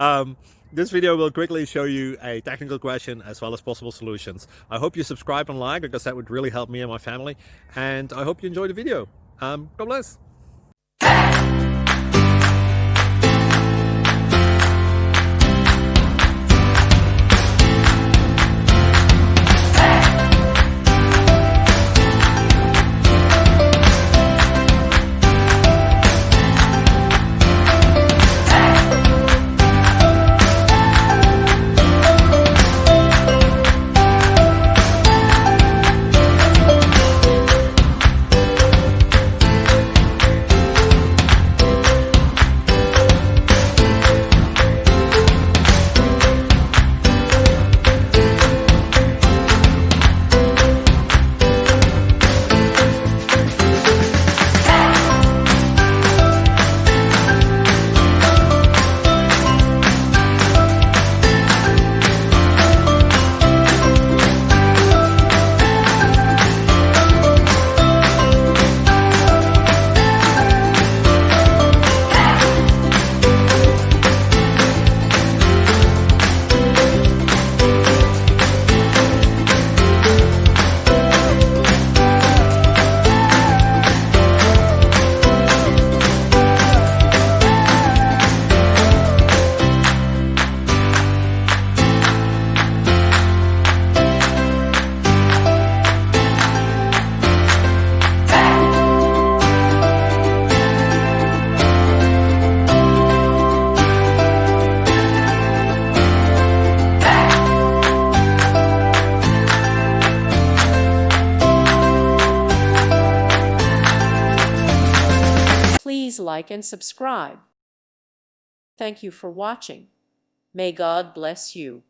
um, this video will quickly show you a technical question as well as possible solutions. I hope you subscribe and like, because that would really help me and my family. And I hope you enjoy the video. God bless. Please like and subscribe. Thank you for watching. May God bless you.